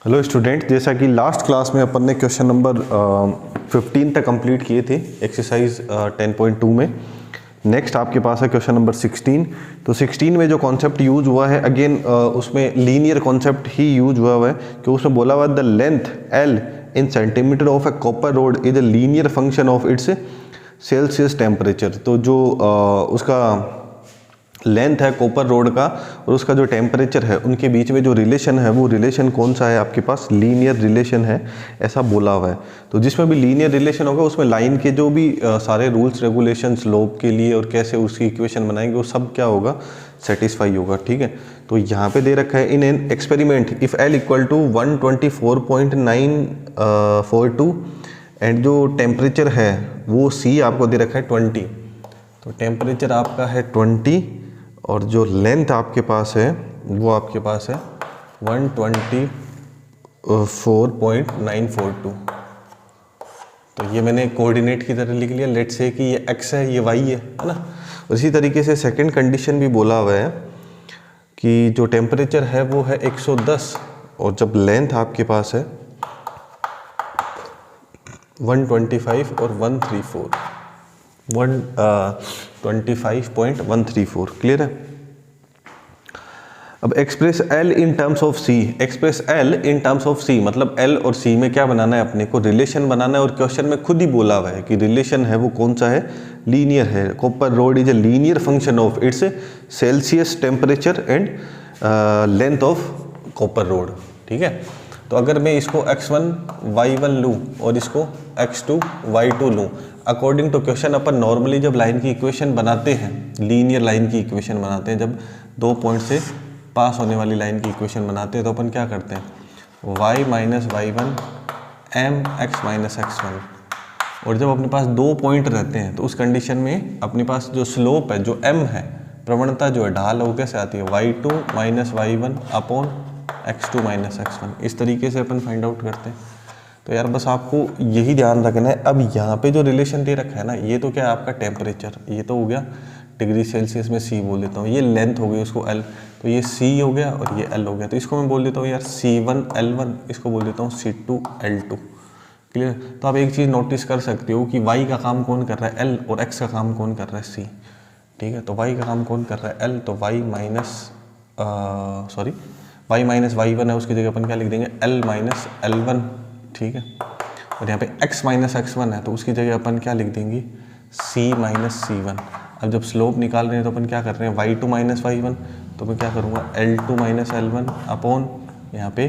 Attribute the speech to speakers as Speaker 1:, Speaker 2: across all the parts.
Speaker 1: Hello student, जैसा कि last class में अपन ने क्वेश्चन नंबर 15 तक कंप्लीट किए थे एक्सरसाइज 10.2 में। नेक्स्ट आपके पास है क्वेश्चन नंबर 16। तो 16 में जो कॉन्सेप्ट यूज हुआ है अगेन उसमें लीनियर कॉन्सेप्ट ही यूज हुआ है कि उसमें बोला हुआ the length L in centimetre of A copper road is a linear function of its Celsius temperature. तो जो उसका लेंथ है कॉपर रोड का और उसका जो टेम्परेचर है उनके बीच में जो रिलेशन है वो रिलेशन कौन सा है आपके पास, लीनियर रिलेशन है, ऐसा बोला हुआ है। तो जिसमें भी लीनियर रिलेशन होगा उसमें लाइन के जो भी सारे रूल्स रेगुलेशंस लोब के लिए और कैसे उसकी इक्वेशन बनाएंगे वो सब क्या होगा, सेटिस्फाई होगा। ठीक है, तो यहाँ पे दे रखा है in an experiment if l equal to 124.942 and जो टेम्परेचर है वो सी आपको दे रखा है 20। तो टेम्परेचर आपका है 20 और जो लेंथ आपके पास है वो आपके पास है 124.942। तो ये मैंने कोऑर्डिनेट की तरह लिख लिया। लेट्स से कि ये x है ये y है ना। उसी तरीके से सेकंड कंडीशन भी बोला हुआ है कि जो टेम्परेचर है वो है 110 और जब लेंथ आपके पास है 125 और 125.134। क्लियर है। अब express L in terms of C, express L in terms of C मतलब L और C में क्या बनाना है, अपने को रिलेशन बनाना है। और क्वेश्चन में खुद ही बोला हुआ है कि रिलेशन है वो कौन सा है, लीनियर है। Copper road is a linear function of its Celsius temperature and length of copper road. ठीक है, तो अगर मैं इसको x1 y1 लूँ और इसको x2 y2 लूँ, अकॉर्डिंग टू क्वेश्चन अपन नॉर्मली जब लाइन की इक्वेशन बनाते हैं, लीनियर लाइन की इक्वेशन बनाते हैं, जब दो पॉइंट से पास होने वाली लाइन की इक्वेशन बनाते हैं तो अपन क्या करते हैं, y minus y one m x minus x one. और जब अपने पास दो पॉइंट रहते हैं तो उस कंडीशन में अपने पास जो स्लोप है, जो m है, प्रवणता जो है, ढाल वो कैसे आती है, y2 minus y one upon x2 minus x1। इस तरीके से अपन फाइंड आउट करते हैं। तो यार बस आपको यही ध्यान रखना है। अब यहाँ पे जो रिलेशन दे रखा है ना, ये तो क्या है आपका टेम्परेचर, ये तो हो गया डिग्री सेल्सियस में C बोल देता हूँ, ये लेंथ हो गई उसको L, तो ये C हो गया और ये L हो गया। तो इसको मैं बोल देता हूँ यार C1 L1, इसको बोल देता हूँ C2 L2। क्लियर। तो आप एक चीज़ नोटिस कर सकते हो कि y का काम कौन कर रहा है L और x का काम कौन कर रहा है C। ठीक है, तो y का काम कौन कर रहा है L, तो y माइनस वाई वन है, उसकी जगह अपन क्या लिख देंगे L माइनस L1। ठीक है, और यहाँ पे x माइनस x1 है तो उसकी जगह अपन क्या लिख देंगे C माइनस C1। अब जब स्लोप निकाल रहे हैं तो अपन क्या कर रहे हैं y2 माइनस वाई वन, तो मैं क्या करूँगा L2 माइनस L1 अपॉन यहाँ पे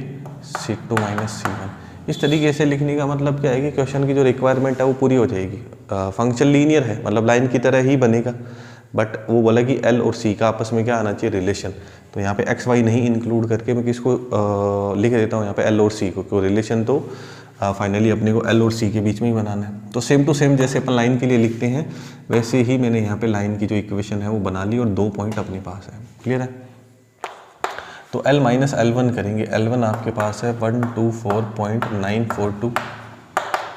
Speaker 1: C2 माइनस C1। इस तरीके से लिखने का मतलब क्या है कि क्वेश्चन की जो रिक्वायरमेंट है वो पूरी हो जाएगी। फंक्शन लीनियर है मतलब लाइन की तरह ही बनेगा, बट वो बोला कि L और C का आपस में क्या आना चाहिए, रिलेशन। तो यहाँ पे x y नहीं इंक्लूड करके मैं किसको लिख देता हूँ यहाँ पे L और C को रिलेशन तो फाइनली अपने को L और C के बीच में ही बनाना है। तो सेम टू सेम जैसे अपन लाइन के लिए लिखते हैं वैसे ही मैंने यहाँ पे लाइन की जो इक्वेशन है वो बना ली और दो पॉइंट अपने पास है। क्लियर है। तो L माइनस L1 करेंगे, L1 आपके पास है 124.942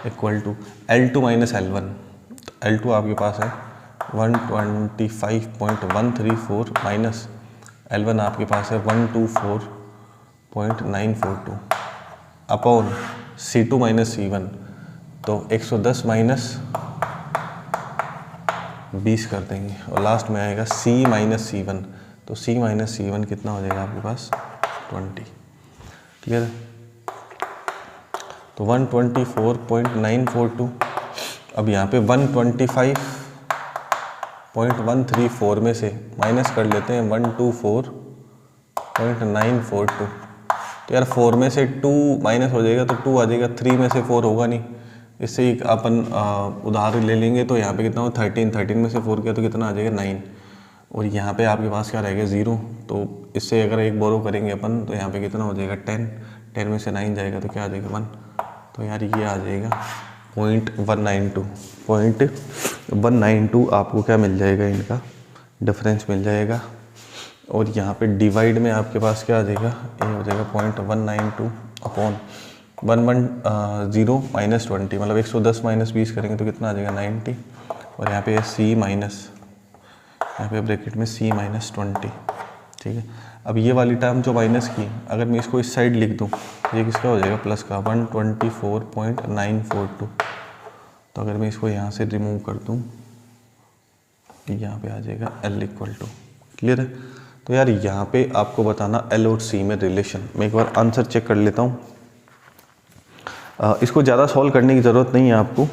Speaker 1: equal to L2 minus L1, तो L2 आपके पास है 125.134 माइनस L1 आपके पास है 124.942 अपॉन C2 माइनस C1। तो 110 माइनस 20 कर देंगे और लास्ट में आएगा C माइनस C1। तो C माइनस C1 कितना हो जाएगा आपके पास 20। क्लियर है। तो 124.942, अब यहाँ पे 125.134 में से माइनस कर लेते हैं 124.942। तो यार 4 में से 2 माइनस हो जाएगा तो 2 आ जाएगा, 3 में से 4 होगा नहीं। इससे ही अपन उदाहरण ले लेंगे तो यहाँ पे कितना हो 13 में से 4 किया तो कितना आ जाएगा 9। और यहाँ पे आपके पास क्या रहेगा 0। तो इससे अगर एक बोरो करेंगे अपन तो यहाँ पे कितना हो जाएगा 10 में से 9 जाएगा तो क्या आ जाएगा 1। तो यार ये आ जाएगा 0.192 आपको क्या मिल जाएगा, इनका डिफरेंस मिल जाएगा। और यहाँ पे डिवाइड में आपके पास क्या आ जाएगा, ये हो जाएगा 0.192 अपॉन 110 माइनस 20 मतलब 110 माइनस 20 करेंगे तो कितना आ जाएगा 90। और यहाँ पे C माइनस, यहाँ पे ब्रैकेट में C माइनस 20। ठीक है, अब ये वाली टर्म जो माइनस की, अगर मैं इसको इस साइड लिख दूँ, ये किसका हो जाएगा, प्लस का 124.942। तो अगर मैं इसको यहाँ से रिमूव कर दूँ, यहाँ पे आ जाएगा L इक्वल टू, क्लियर है। तो यार यहाँ पे आपको बताना L और C में रिलेशन। मैं एक बार आंसर चेक कर लेता हूँ। इसको ज़्यादा सॉल्व करने की ज़रूरत नहीं है आपको,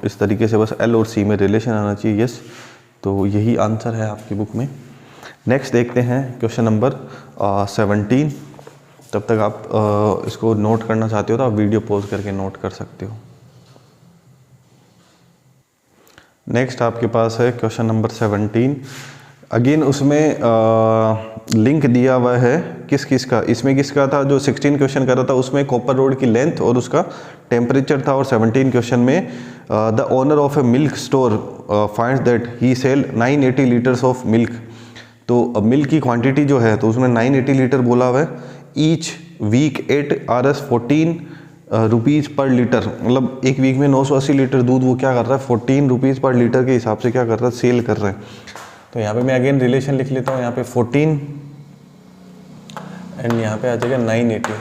Speaker 1: इस तरीके से बस L और C में रिलेशन आना चाहिए। यस, तो यही आंसर है आपकी बुक में। नेक्स्ट देखते हैं क्वेश्चन नंबर 17। तब तक आप इसको नोट करना चाहते हो तो आप वीडियो पॉज करके नोट कर सकते हो। नेक्स्ट आपके पास है क्वेश्चन नंबर 17। अगेन उसमें लिंक दिया हुआ है किस का, इसमें किसका था, जो 16 क्वेश्चन कर रहा था उसमें कॉपर रोड की लेंथ और उसका टेम्परेचर था, और 17 क्वेश्चन में the owner of a milk store finds that he sell 980 litres of milk. तो मिल्क की क्वांटिटी जो है तो उसमें 980 लीटर बोला हुआ है। Each week at Rs 14 rupees per litre, मतलब एक वीक में 980 लीटर दूध वो क्या कर रहा है, 14 रुपीज़ पर लीटर के हिसाब से क्या कर रहा है, सेल कर रहा है। तो यहाँ पे मैं अगेन रिलेशन लिख लेता हूँ, यहाँ पे 14 एंड यहाँ पे आ जाएगा 980,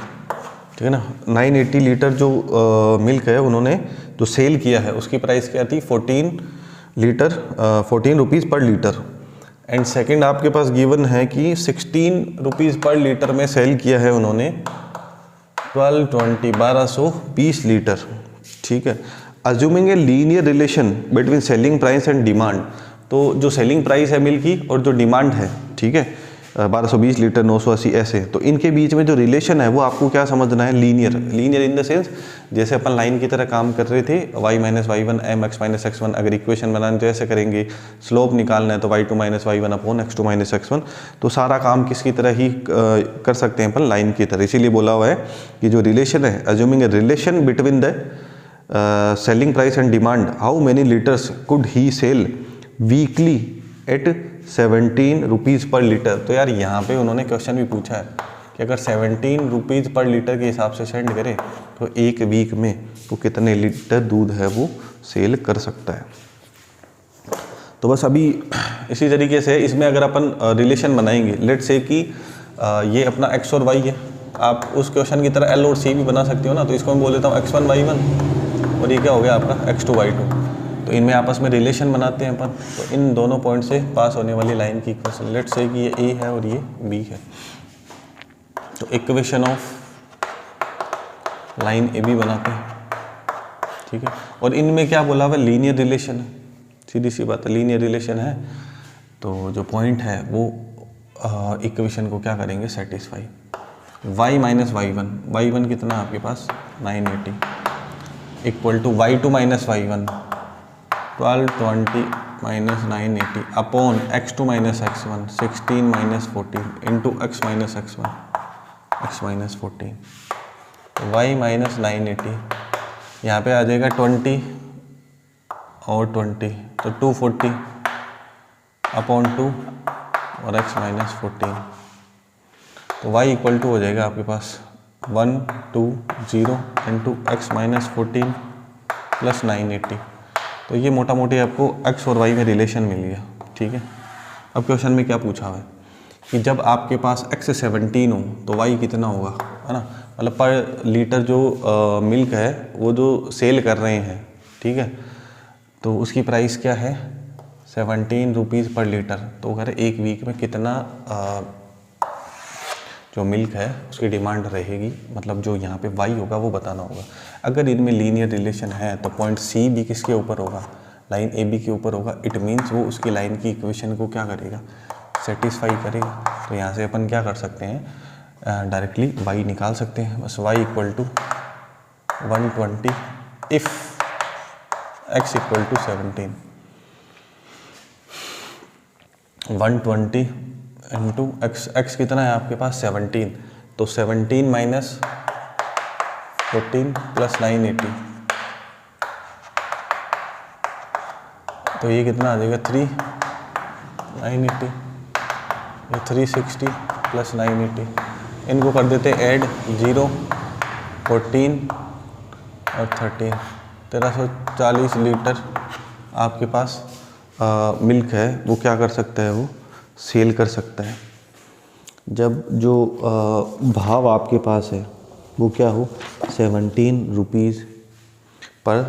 Speaker 1: ठीक है ना। 980 लीटर जो मिल्क है उन्होंने जो सेल किया है उसकी प्राइस क्या थी, 14 rupees per litre. And second आपके पास गिवन है कि 16 रुपीज़ पर लीटर में सेल किया है उन्होंने 1220 लीटर, ठीक है। Assuming a linear relation between selling price and demand, तो जो सेलिंग प्राइस है मिल्क की और जो डिमांड है, ठीक है, 1220 लीटर 980 ऐसे, तो इनके बीच में जो रिलेशन है वो आपको क्या समझना है, linear. Linear in the sense जैसे अपन लाइन की तरह काम कर रहे थे, y minus y1 m x minus x1, अगर इक्वेशन बनाने तो ऐसे करेंगे, स्लोप निकालना है तो y2 minus y1 upon x2 minus x1, तो सारा काम किसकी तरह ही कर सकते हैं अपन, लाइन की तरह। इसीलिए बोला हुआ है कि जो रिलेशन है, assuming a relation between the selling price and demand, how many litres could he sell weekly at 17 rupees per litre. तो यार यहाँ पे उन्होंने क्वेश्चन भी पूछा है कि अगर 17 रुपीज़ पर लीटर के हिसाब से सेंड करें तो एक वीक में वो कितने लीटर दूध है वो सेल कर सकता है। तो बस अभी इसी तरीके से इसमें अगर अपन रिलेशन बनाएंगे, लेट से कि ये अपना x और y है, आप उस क्वेश्चन की तरह L और C भी बना सकते हो ना। तो इसको मैं बोल देता हूँ x1 y1 और ये क्या हो गया आपका x2 y2। तो इनमें आपस में रिलेशन बनाते हैं अपन। तो इन दोनों पॉइंट से पास होने वाली लाइन की इक्वेशन, लेट से कि ये A है और ये B है, तो इक्वेशन ऑफ लाइन AB बनाते हैं, ठीक है। और इनमें क्या बोला हुआ, लीनियर रिलेशन है, सीधी सी बात है, लीनियर रिलेशन है। तो जो पॉइंट है वो इक्वेशन को क्या करेंगे, सेटिस्फाई। y माइनस y1 कितना है आपके पास 980 equal to y2 minus y1 1220 minus 980 upon x2 minus x1 16 minus 14 into x minus x1 x minus 14, y minus 980 यहाँ पे आ जाएगा 20 और 20 तो 240 अपॉन 2 और x माइनस 14, तो y इक्वल टू हो जाएगा आपके पास 120 इंटू x माइनस 14 प्लस 980। तो ये मोटा मोटी आपको x और y में रिलेशन मिल गया, ठीक है। अब क्वेश्चन में क्या पूछा हुआ है कि जब आपके पास x 17 हो तो y कितना होगा, है ना। मतलब पर लीटर जो मिल्क है वो जो सेल कर रहे हैं, ठीक है, तो उसकी प्राइस क्या है 17 रुपीज़ पर लीटर। तो अगर एक वीक में कितना जो मिल्क है उसकी डिमांड रहेगी, मतलब जो यहाँ पे y होगा वो बताना होगा। अगर इनमें लीनियर रिलेशन है तो पॉइंट C भी किसके ऊपर होगा, लाइन AB के ऊपर होगा। इट मीन्स वो उसकी लाइन की इक्वेशन को क्या करेगा, सेटिस्फाई करेगा। तो यहाँ से अपन क्या कर सकते हैं, डायरेक्टली y निकाल सकते हैं। बस y equal to 120 if x equal to 17, 120 into x कितना है आपके पास 17, तो 17 माइनस 14 प्लस 980, तो ये कितना आ जाएगा 980, ये 360 प्लस 980, इनको कर देते ऐड 0 14 और 13, 1340 लीटर आपके पास मिल्क है वो क्या कर सकता है, वो सेल कर सकता है। जब जो भाव आपके पास है वो क्या हो 17 रुपीज़ पर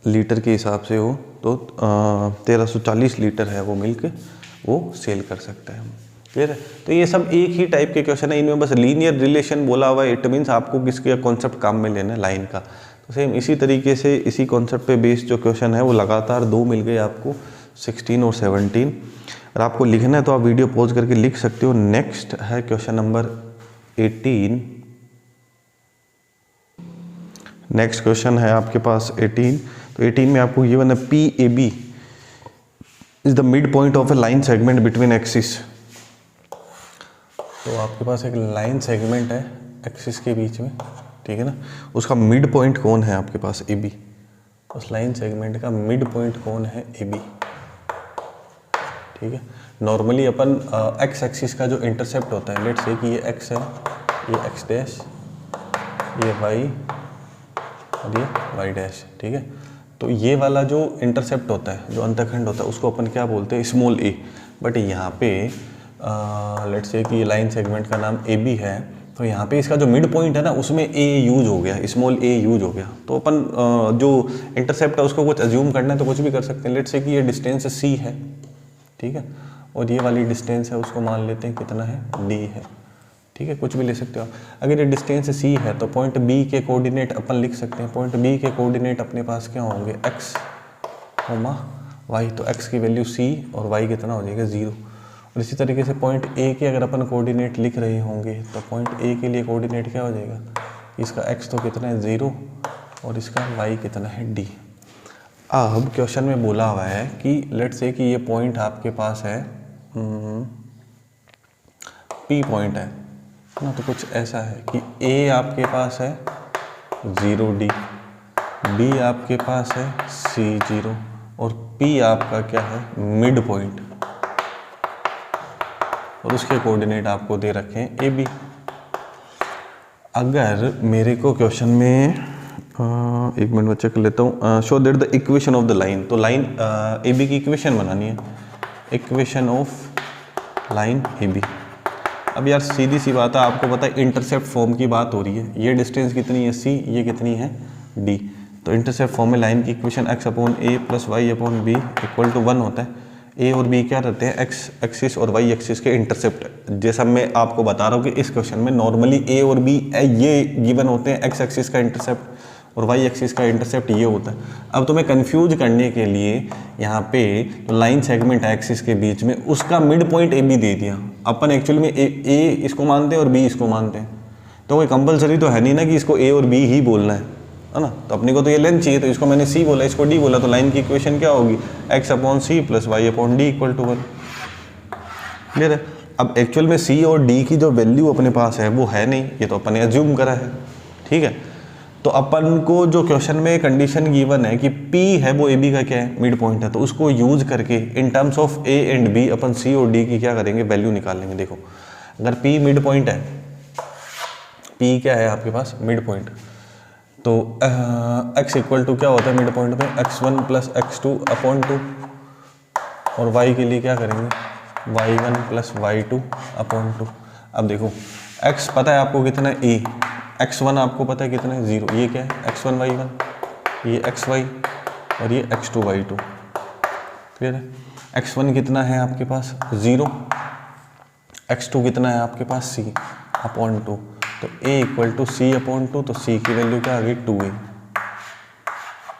Speaker 1: लीटर के हिसाब से हो तो 1340 लीटर है वो मिल्क वो सेल कर सकते हैं। क्लियर है। तो ये सब एक ही टाइप के क्वेश्चन है, इनमें बस लीनियर रिलेशन बोला हुआ है। इट मीन्स आपको किसका कॉन्सेप्ट काम में लेना है, लाइन का। तो सेम इसी तरीके से इसी कॉन्सेप्ट पे बेस्ड जो क्वेश्चन है वो लगातार 2 मिल गए आपको, 16 और 17। अगर आपको लिखना है तो आप वीडियो पॉज करके लिख सकते हो। नेक्स्ट है क्वेश्चन नंबर 18। नेक्स्ट क्वेश्चन है आपके पास 18। तो 18 में आपको ये बना p a b is the mid point of a line segment between axis. तो आपके पास एक लाइन सेगमेंट है एक्सिस के बीच में, ठीक है ना। उसका मिड पॉइंट कौन है आपके पास, ए बी। उस लाइन सेगमेंट का मिड पॉइंट कौन है, ए बी। ठीक है। नॉर्मली अपन एक्स एक्सिस का जो इंटरसेप्ट होता है, लेट्स से कि ये एक्स है, ये एक्स डैश, ये वाई और ये वाई डैश। ठीक है। तो ये वाला जो इंटरसेप्ट होता है, जो अंतखंड होता है, उसको अपन क्या बोलते हैं, स्मॉल ए। बट यहाँ पे लेट्स से कि लाइन सेगमेंट का नाम ए बी है, तो यहाँ पे इसका जो मिड पॉइंट है ना उसमें ए यूज हो गया, स्मॉल ए यूज हो गया। तो अपन जो इंटरसेप्ट है उसको कुछ अज्यूम करना है तो कुछ भी कर सकते हैं। लेट्स से कि ये डिस्टेंस सी है, ठीक है, और ये वाली डिस्टेंस है उसको मान लेते हैं कितना है, डी है। ठीक है, कुछ भी ले सकते हो आप। अगर ये डिस्टेंस सी है तो पॉइंट बी के कोऑर्डिनेट अपन लिख सकते हैं। पॉइंट बी के कोऑर्डिनेट अपने पास क्या होंगे, एक्स कोमा वाई। तो एक्स की वैल्यू सी और वाई कितना हो जाएगा, 0। और इसी तरीके से पॉइंट ए के अगर अपन कोऑर्डिनेट लिख रहे होंगे तो पॉइंट ए के लिए कोऑर्डिनेट क्या हो जाएगा, इसका एक्स तो कितना है 0 और इसका वाई कितना है डी। अब क्वेश्चन में बोला हुआ है कि लेट्स से कि ये पॉइंट आपके पास है पी पॉइंट है ना। तो कुछ ऐसा है कि ए आपके पास है 0 डी, बी आपके पास है सी 0 और पी आपका क्या है, मिड पॉइंट, और उसके कोऑर्डिनेट आपको दे रखे हैं ए बी। अगर मेरे को क्वेश्चन में एक मिनट में चेक कर लेता हूँ, show that the equation of the line. तो लाइन ए बी की इक्वेशन बनानी है, equation of line a b. अब यार सीधी सी बात है, आपको पता है इंटरसेप्ट फॉर्म की बात हो रही है। ये डिस्टेंस कितनी है सी, ये कितनी है डी। तो इंटरसेप्ट फॉर्म में लाइन की equation x upon a plus y upon b equal to 1 होता है। ए और बी क्या रहते हैं, एक्स एक्सिस और वाई एक्सिस के इंटरसेप्ट। जैसा मैं आपको बता रहा हूँ कि इस क्वेश्चन में नॉर्मली ए और बी ये गिवन होते हैं, एक्स एक्सिस का इंटरसेप्ट और वाई एक्सिस का इंटरसेप्ट ये होता है। अब तुम्हें कंफ्यूज करने के लिए यहाँ पे तो लाइन सेगमेंट है एक्सिस के बीच में, उसका मिड पॉइंट ए बी दे दिया। अपन एक्चुअली में ए इसको मानते हैं और बी इसको मानते हैं, तो कोई कंपलसरी तो है नहीं ना कि इसको ए और बी ही बोलना है ना। तो अपने को तो ये लेंथ चाहिए, तो इसको मैंने सी बोला, इसको डी बोला। तो लाइन की इक्वेशन क्या होगी, x upon c plus y upon d equal to 1। Clear है। अब एक्चुअल में सी और डी की जो वैल्यू अपने पास है वो है नहीं, ये तो अपन ने एज्यूम करा है। ठीक है। तो अपन को जो क्वेश्चन में कंडीशन गिवन है कि P है वो ए बी का क्या है, मिड पॉइंट है, तो उसको यूज करके in terms of A and B अपन सी और डी की क्या करेंगे, वैल्यू निकालेंगे। देखो अगर P मिड पॉइंट है, P क्या है आपके पास, मिड पॉइंट, तो x इक्वल टू क्या होता है मिड पॉइंट में, x1 प्लस x2 अपॉन 2। और y के लिए क्या करेंगे, y1 प्लस y2 अपॉन 2। अब देखो x पता है आपको कितना है a, x1 आपको पता है कितना है 0, ये क्या है x1 y1, ये xy और ये x2 y2। क्लियर है। x1 कितना है आपके पास 0, x2 कितना है आपके पास c अपॉन 2। तो a equal to c upon 2, तो c की वैल्यू क्या आ गई 2a।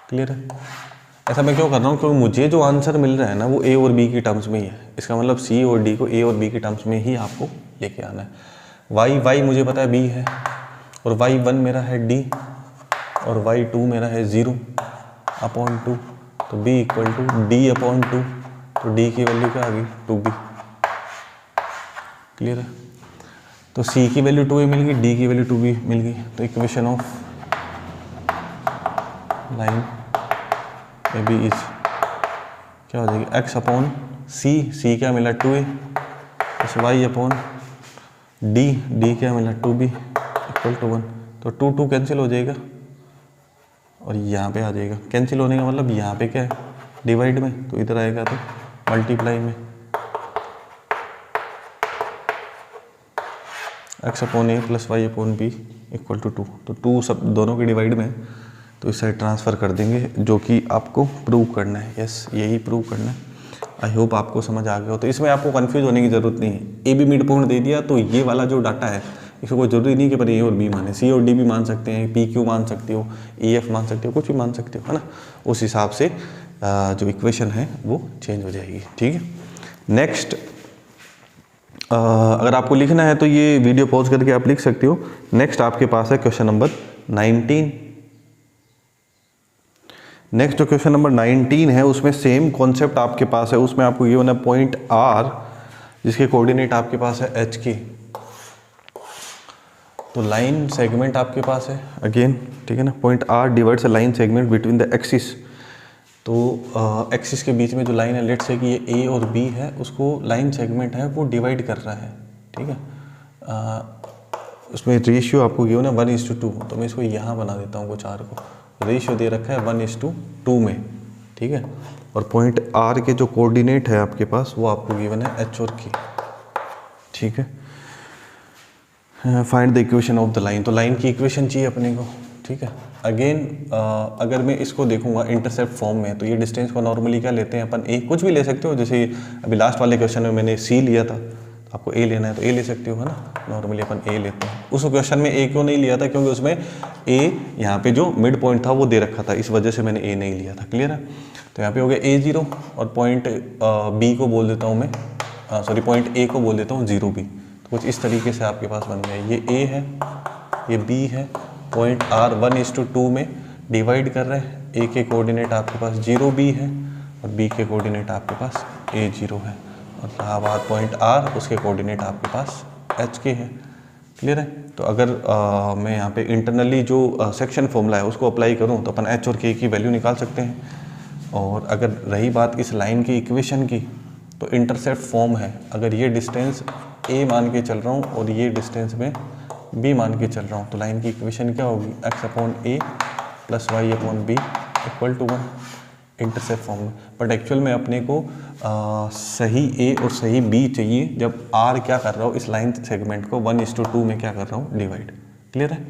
Speaker 1: क्लियर है। ऐसा मैं क्यों कर रहा हूँ, क्योंकि मुझे जो आंसर मिल रहा है ना वो a और b की टर्म्स में ही है। इसका मतलब c और d को a और b की टर्म्स में ही आपको लेके आना है। y मुझे पता है b है और y1 मेरा है d और y2 मेरा है 0 अपॉन 2। तो b equal to d upon 2, तो d की वैल्यू क्या आ गई 2b। क्लियर है। तो c की वैल्यू 2a मिल गई, d की वैल्यू 2b मिल गई। तो equation of line a b is क्या हो जाएगी, x अपॉन c क्या मिला 2a plus y upon d क्या मिला 2b इक्वल टू 1। तो 2 कैंसिल हो जाएगा और यहाँ पे आ जाएगा। कैंसिल होने का मतलब यहाँ पे क्या है, डिवाइड में, तो इधर आएगा तो मल्टीप्लाई में। X upon a plus y upon b equal to 2। तो 2 सब दोनों के डिवाइड में, तो इस साइड ट्रांसफ़र कर देंगे, जो कि आपको प्रूव करना है। यस, यही प्रूव करना है। आई होप आपको समझ आ गया हो। तो इसमें आपको कंफ्यूज होने की ज़रूरत नहीं है। ए बी मिड पॉइंट दे दिया तो ये वाला जो डाटा है इसको कोई ज़रूरी नहीं कि पर ए और बी माने, सी और डी भी मान सकते हैं, पी क्यू मान सकते हो, ई एफ मान सकते हो, कुछ भी मान सकते हो, है ना। उस हिसाब से जो इक्वेशन है वो चेंज हो जाएगी। ठीक है। नेक्स्ट, अगर आपको लिखना है तो ये वीडियो पॉज करके आप लिख सकते हो। नेक्स्ट आपके पास है क्वेश्चन नंबर 19। नेक्स्ट जो क्वेश्चन नंबर 19 है उसमें सेम कॉन्सेप्ट आपके पास है। उसमें आपको ये होना पॉइंट आर जिसके कोऑर्डिनेट आपके पास है एच के। तो लाइन सेगमेंट आपके पास है अगेन, ठीक है ना। Point R divides a line segment between the axis. तो एक्सिस के बीच में जो लाइन है, लेट्स से कि ये ए और बी है, उसको लाइन सेगमेंट है वो डिवाइड कर रहा है। ठीक है। उसमें रेशियो आपको ये हो ना 1:2। तो मैं इसको यहाँ बना देता हूँ कुछ आर को। रेशियो दे रखा है 1:2 में। ठीक है। और पॉइंट आर के जो कोऑर्डिनेट है आपके पास वो आपको गिवन है एच और के। ठीक है। Find the equation of the line. तो लाइन की इक्वेशन चाहिए अपने को। ठीक है। अगेन अगर मैं इसको देखूंगा इंटरसेप्ट फॉर्म में, तो ये डिस्टेंस को नॉर्मली क्या लेते हैं अपन, ए कुछ भी ले सकते हो। जैसे अभी लास्ट वाले क्वेश्चन में मैंने सी लिया था, तो आपको ए लेना है तो ए ले सकते हो, है ना। नॉर्मली अपन ए लेते हैं। उस क्वेश्चन में ए क्यों नहीं लिया था, क्योंकि उसमें ए यहाँ पे जो मिड पॉइंट था वो दे रखा था, इस वजह से मैंने ए नहीं लिया था। क्लियर है। तो यहाँ पे हो गया A0 और पॉइंट बी को बोल देता हूँ मैं, सॉरी पॉइंट ए को बोल देता हूँ 0B। तो कुछ इस तरीके से आपके पास बन गया। ये ए है, ये बी है, पॉइंट आर 1:2 में डिवाइड कर रहे हैं। ए के कोऑर्डिनेट आपके पास 0B है और बी के कोऑर्डिनेट आपके पास A0 है। और रहा बात पॉइंट आर, उसके कोऑर्डिनेट आपके पास एच के है। क्लियर है। तो अगर मैं यहाँ पे इंटरनली जो सेक्शन फॉर्मूला है उसको अप्लाई करूँ तो अपन एच और के की वैल्यू निकाल सकते हैं। और अगर रही बात इस लाइन की इक्वेशन की, तो इंटरसेप्ट फॉर्म है। अगर ये डिस्टेंस ए मान के चल रहा हूँ और ये डिस्टेंस में बी मान के चल रहा हूँ, तो लाइन की इक्वेशन क्या होगी, x upon a plus y upon b equal to 1 intercept form में। बट एक्चुअल में अपने को सही ए और सही बी चाहिए जब आर क्या कर रहा हो, इस लाइन सेगमेंट को 1:2 में क्या कर रहा हूँ, डिवाइड। क्लियर है।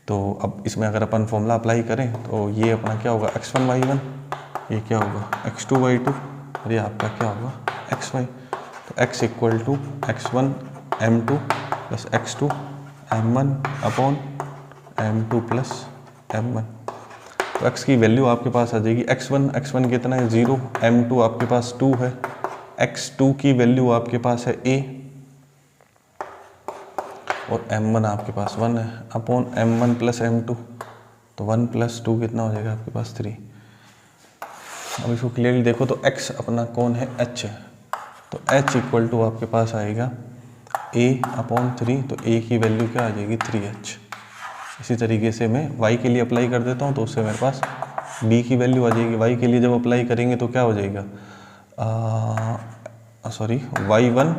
Speaker 1: तो अब इसमें अगर अपन फॉर्मूला अप्लाई करें तो ये अपना क्या होगा, x1 y1, ये क्या होगा x2 y2, और ये आपका क्या होगा xy। तो x equal to x1 m2 plus x2 m1 upon m2 plus m1। तो x की वैल्यू आपके पास आ जाएगी x1 कितना है 0, m2 आपके पास 2 है, x2 की वैल्यू आपके पास है a और m1 आपके पास 1 है, अपॉन m1 प्लस m2। तो 1 + 2 कितना हो जाएगा आपके पास 3। अब इसको क्लियरली देखो तो x अपना कौन है, h है। तो h इक्वल टू आपके पास आएगा a/3। तो a की वैल्यू क्या आ जाएगी 3h। इसी तरीके से मैं y के लिए अप्लाई कर देता हूँ, तो उससे मेरे पास b की वैल्यू आ जाएगी। y के लिए जब अप्लाई करेंगे तो क्या हो जाएगा, सॉरी y1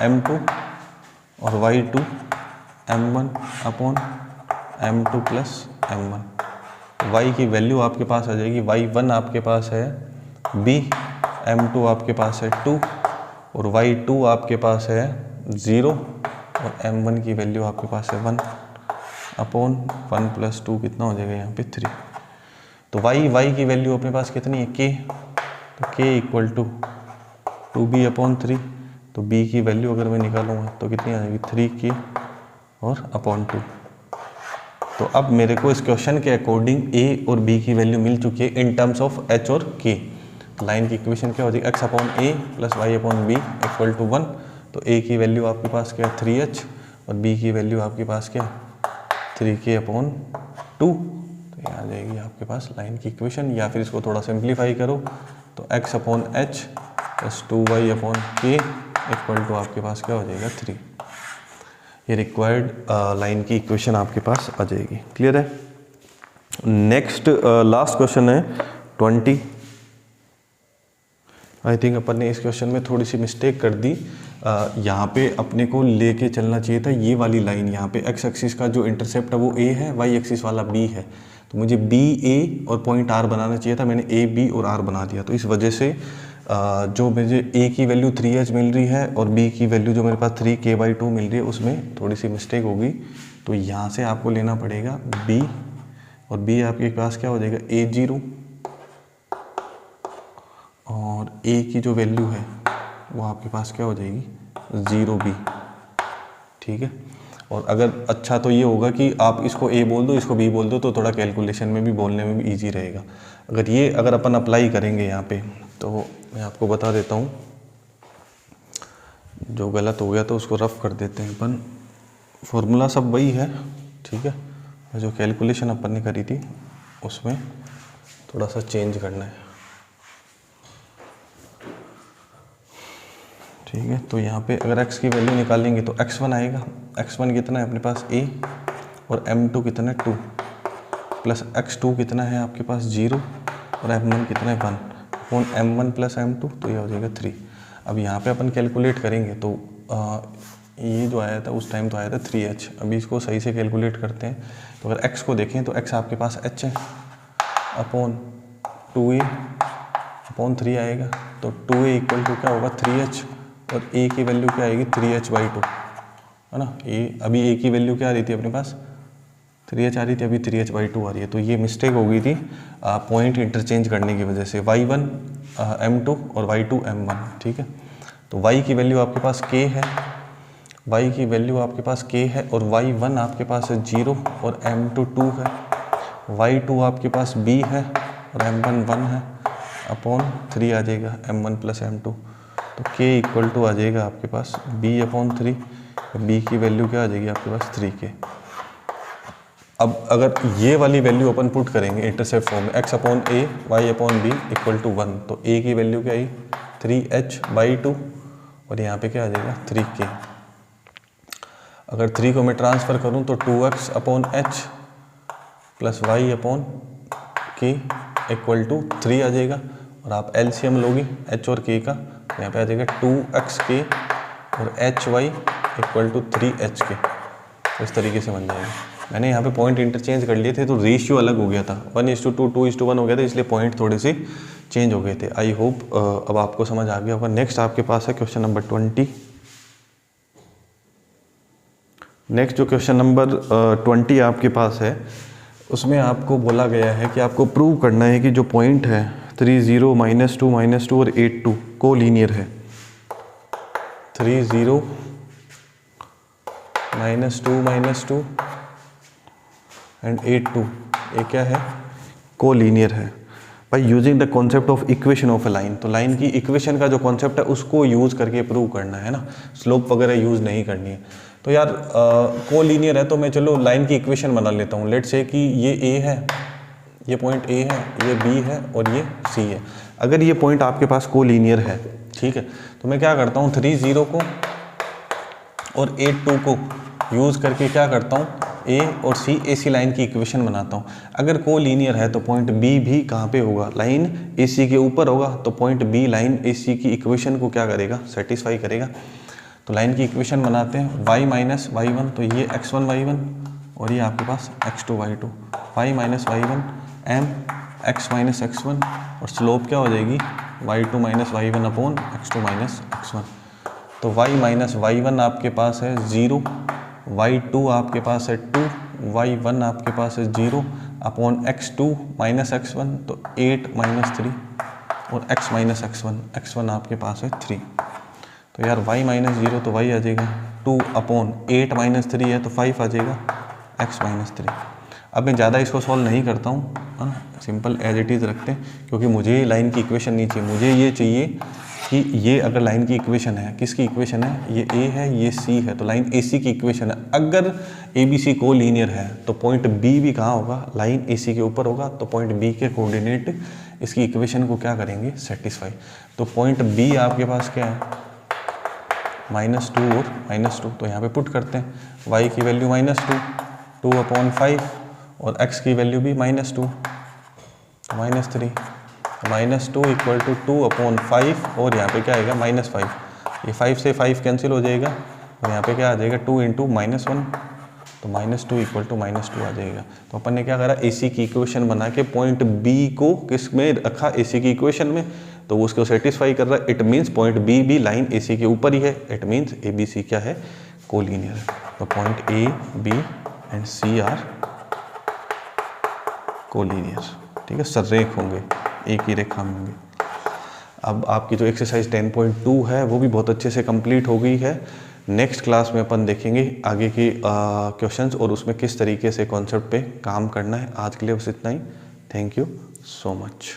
Speaker 1: m2 और y2 m1 upon m2 plus m1। y की वैल्यू आपके पास आ जाएगी, y1 आपके पास है b, m2 आपके पास है 2 और y2 आपके पास है 0 और m1 की वैल्यू आपके पास है 1 अपॉन 1 + 2 कितना हो जाएगा यहाँ पे 3। तो y की वैल्यू अपने पास कितनी है k। तो k equal to 2b upon 3। तो b की वैल्यू अगर मैं निकालूंगा तो कितनी आ जाएगी 3k और अपॉन 2। तो अब मेरे को इस क्वेश्चन के अकॉर्डिंग a और b की वैल्यू मिल चुकी है इन टर्म्स ऑफ h और k। लाइन की इक्वेशन क्या हो जाएगी, x upon a plus y upon b equal to 1। तो a की वैल्यू आपके पास क्या है 3h और b की वैल्यू आपके पास क्या है 3k अपॉन 2। तो ये आ जाएगी आपके पास लाइन की इक्वेशन। या फिर इसको थोड़ा सिंप्लीफाई करो तो x upon h plus 2y upon k equal to आपके पास क्या हो जाएगा 3। ये रिक्वायर्ड लाइन की इक्वेशन आपके पास आ जाएगी। क्लियर है। नेक्स्ट लास्ट क्वेश्चन है 20। आई थिंक अपन ने इस क्वेश्चन में थोड़ी सी मिस्टेक कर दी। यहाँ पे अपने को लेके चलना चाहिए था ये वाली लाइन। यहाँ पे x एक्सिस का जो इंटरसेप्ट है वो a है, y एक्सिस वाला b है। तो मुझे b a और पॉइंट r बनाना चाहिए था, मैंने a b और r बना दिया। तो इस वजह से जो मुझे a की वैल्यू 3h मिल रही है और b की वैल्यू जो मेरे पास 3k/2 मिल रही है उसमें थोड़ी सी मिस्टेक होगी। तो यहाँ से आपको लेना पड़ेगा b, और b आपके पास क्या हो जाएगा a0, और a की जो वैल्यू है वो आपके पास क्या हो जाएगी 0b। ठीक है, और अगर अच्छा तो ये होगा कि आप इसको a बोल दो, इसको b बोल दो, तो थोड़ा कैलकुलेशन में भी बोलने में भी ईजी रहेगा। अगर अपन अप्लाई करेंगे यहाँ पे, तो मैं आपको बता देता हूँ, जो गलत हो गया तो उसको रफ कर देते हैं अपन। फॉर्मूला सब वही है, ठीक है, जो कैलकुलेशन अपन ने करी थी उसमें थोड़ा सा चेंज करना है। ठीक है, तो यहाँ पे अगर x की वैल्यू निकालेंगे तो x1 आएगा। x1 कितना है अपने पास a, और m2 कितना है 2, प्लस x2 कितना है आपके पास 0, और m1 कितना है 1 अपॉन m1 प्लस m2, तो ये हो जाएगा 3। अब यहाँ पे अपन कैलकुलेट करेंगे तो ये जो आया था उस टाइम तो आया था 3h। अभी इसको सही से कैलकुलेट करते हैं। तो अगर x को देखें तो x आपके पास h है, अपॉन 2a अपॉन 3 आएगा, तो 2a इक्वल टू क्या होगा 3h, और a की वैल्यू क्या आएगी 3h/2, है ना। अभी a की वैल्यू क्या आ रही थी अपने पास 3h आ रही थी, अभी 3h/2 आ रही है। तो ये मिस्टेक हो गई थी पॉइंट इंटरचेंज करने की वजह से, y1 m2 और y2 m1। ठीक है, तो y की वैल्यू आपके पास k है, y की वैल्यू आपके पास k है, और y1 आपके पास है 0 और m2 2 है, y2 आपके पास b है और m1 1 है, अपॉन 3 आ जाएगा m1 प्लस m2। तो k इक्वल टू आ जाएगा आपके पास b अपॉन 3, b की वैल्यू क्या आ जाएगी आपके पास 3k। अब अगर ये वाली वैल्यू अपन पुट करेंगे इंटरसेप्ट फॉर्म में, x upon a y upon b equal to 1, तो a की वैल्यू क्या आई 3h/2, और यहाँ पे क्या आ जाएगा 3k। अगर 3 को मैं ट्रांसफ़र करूँ तो 2x upon h plus y upon k equal to 3 आ जाएगा, और आप एलसीएम लोगे h और k का, तो यहाँ पे आ जाएगा 2xk और hy इक्वल टू 3hk। तो इस तरीके से बन जाएगा। मैंने यहाँ पे पॉइंट इंटरचेंज कर लिए थे तो रेशियो अलग हो गया था, 1:2 2:1 हो गया था, इसलिए पॉइंट थोड़े से चेंज हो गए थे। आई होप अब आपको समझ आ गया होगा। नेक्स्ट आपके पास है क्वेश्चन नंबर 20। नेक्स्ट जो क्वेश्चन नंबर 20 आपके पास है, उसमें आपको बोला गया है कि आपको प्रूव करना है कि जो पॉइंट है 3 0 -2 और 8 2 को लीनियर है। 3 0 -2 एंड 8 2 ये क्या है को लीनियर है by using the concept of equation of a line. तो लाइन की इक्वेशन का जो कॉन्सेप्ट है उसको यूज़ करके प्रूव करना है ना, स्लोप वगैरह यूज़ नहीं करनी है। तो यार को लीनियर है तो मैं चलो लाइन की इक्वेशन बना लेता हूँ। लेट्स से कि ये a है, ये पॉइंट a है, ये b है और ये c है। अगर ये पॉइंट आपके पास को लीनियर है, ठीक है, तो मैं क्या करता हूँ 3 0 को और 8 2 को यूज़ करके क्या करता हूँ a और c AC लाइन की इक्वेशन बनाता हूँ। अगर को लीनियर है तो पॉइंट b भी कहाँ पे होगा, लाइन AC के ऊपर होगा, तो पॉइंट b लाइन AC की इक्वेशन को क्या करेगा, सेटिस्फाई करेगा। तो लाइन की इक्वेशन बनाते हैं y माइनस y1, तो ये x1 y1 और ये आपके पास x2 y2, y minus y1 m x minus x1, और स्लोप क्या हो जाएगी y2 minus y1 upon x2 minus x1। तो y माइनस y1 आपके पास है 0, y2 आपके पास है 2, y1 आपके पास है 0 अपॉन x2 माइनस x1, तो 8 माइनस 3 और x माइनस x1 आपके पास है 3। तो यार y माइनस 0 तो y आ जाएगा 2 अपॉन 8 माइनस 3 है तो 5 आ जाएगा x माइनस 3। अब मैं ज़्यादा इसको सॉल्व नहीं करता हूँ, है ना, सिंपल एज इट इज़ रखते हैं, क्योंकि मुझे लाइन की इक्वेशन नहीं चाहिए। मुझे ये चाहिए कि ये अगर लाइन की इक्वेशन है, किसकी इक्वेशन है, ये a है ये c है, तो लाइन AC की इक्वेशन है। अगर ABC को लीनियर है तो पॉइंट B भी कहाँ होगा, लाइन AC के ऊपर होगा, तो पॉइंट B के कोऑर्डिनेट इसकी इक्वेशन को क्या करेंगे, सेटिस्फाई। तो पॉइंट B आपके पास क्या है -2 और -2, तो यहाँ पे पुट करते हैं y की वैल्यू -2, 2 अपॉन 5 और x की वैल्यू भी -2 -3, -2 इक्वल टू 2 अपॉन 5 और यहाँ पे क्या आएगा -5। ये 5 से 5 कैंसिल हो जाएगा और यहाँ पे क्या आ जाएगा 2 इंटू -1, तो -2 इक्वल टू -2 आ जाएगा। तो अपन ने क्या करा, AC की इक्वेशन बना के पॉइंट B को किस में रखा, AC की इक्वेशन में। तो वो उसको सेटिस्फाई कर रहा है। इट मीन्स पॉइंट बी भी लाइन ए सी के ऊपर ही है। It means a b c क्या है, कोलिनियर है। तो point a b and c are collinear, ठीक है, सररेख होंगे, एक ही रेखा में होंगे। अब आपकी जो एक्सरसाइज 10.2 है वो भी बहुत अच्छे से कंप्लीट हो गई है। नेक्स्ट क्लास में अपन देखेंगे आगे के क्वेश्चंस और उसमें किस तरीके से कॉन्सेप्ट पे काम करना है। आज के लिए बस इतना ही। Thank you so much.